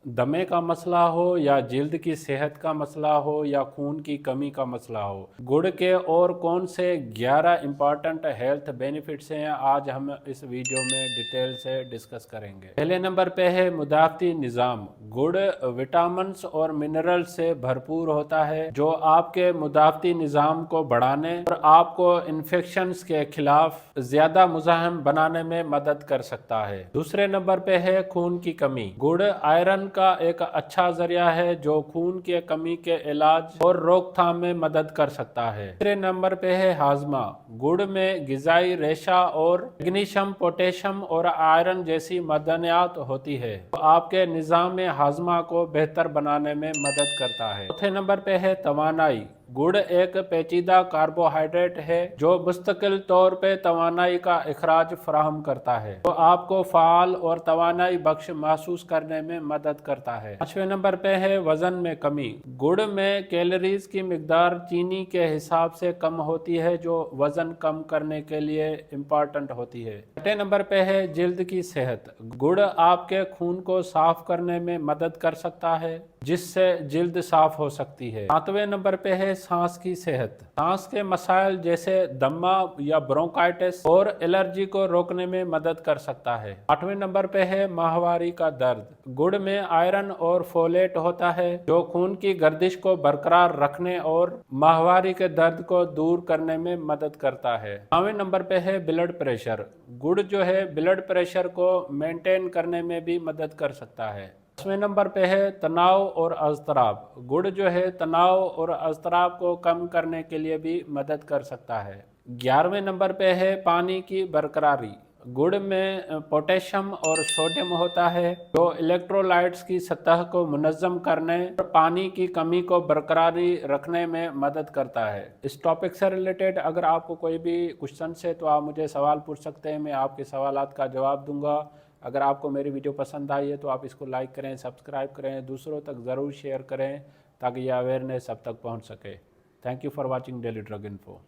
दमे का मसला हो या जिल्द की सेहत का मसला हो या खून की कमी का मसला हो, गुड़ के और कौन से 11 इम्पॉर्टेंट हेल्थ बेनिफिट्स हैं आज हम इस वीडियो में डिटेल से डिस्कस करेंगे। पहले नंबर पे है मुदाफ़ती निज़ाम। गुड़ विटामिन्स और मिनरल्स से भरपूर होता है जो आपके मुदाफ़ती निज़ाम को बढ़ाने और आपको इन्फेक्शंस के खिलाफ ज़्यादा मुज़ाहम बनाने में मदद कर सकता है। दूसरे नंबर पे है खून की कमी। गुड़ आयरन का एक अच्छा जरिया है जो खून की कमी के इलाज और रोकथाम में मदद कर सकता है। तीसरे नंबर पे है हाजमा। गुड़ में गिजाई रेशा और मैग्नीशियम, पोटेशियम और आयरन जैसी मदनियात होती है तो आपके निज़ाम हाजमा को बेहतर बनाने में मदद करता है। चौथे नंबर पे है तवानाई। गुड़ एक पेचीदा कार्बोहाइड्रेट है जो मुस्तकिल तौर पे तवानाई का इखराज फराहम करता है तो आपको फ़ाल और तवानाई बख्श महसूस करने में मदद करता है। 5वें नंबर पे है वज़न में कमी। गुड़ में कैलोरीज की मिकदार चीनी के हिसाब से कम होती है जो वज़न कम करने के लिए इम्पॉर्टेंट होती है। 6वें नंबर पे है जिल्द की सेहत। गुड़ आपके खून को साफ करने में मदद कर सकता है जिससे जिल्द साफ हो सकती है। 7वें नंबर पे है सांस की सेहत। सांस के मसाइल जैसे दमा या ब्रोंकाइटिस और एलर्जी को रोकने में मदद कर सकता है। 8वें नंबर पे है माहवारी का दर्द। गुड़ में आयरन और फोलेट होता है जो खून की गर्दिश को बरकरार रखने और माहवारी के दर्द को दूर करने में मदद करता है। 9वें नंबर पे है ब्लड प्रेशर। गुड़ जो है ब्लड प्रेशर को मेंटेन करने में भी मदद कर सकता है। 10वें नंबर पे है तनाव और अज़तराब। गुड़ जो है तनाव और अज़तराब को कम करने के लिए भी मदद कर सकता है। 11वें नंबर पे है पानी की बरकरारी। गुड़ में पोटेशियम और सोडियम होता है जो इलेक्ट्रोलाइट्स की सतह को मुनज़्ज़म करने और पानी की कमी को बरकरारी रखने में मदद करता है। इस टॉपिक से रिलेटेड अगर आपको कोई भी क्वेश्चन है तो आप मुझे सवाल पूछ सकते हैं, मैं आपके सवालात का जवाब दूंगा। अगर आपको मेरी वीडियो पसंद आई है तो आप इसको लाइक करें, सब्सक्राइब करें, दूसरों तक ज़रूर शेयर करें ताकि यह अवेयरनेस सब तक पहुंच सके। Thank you for watching daily drug info.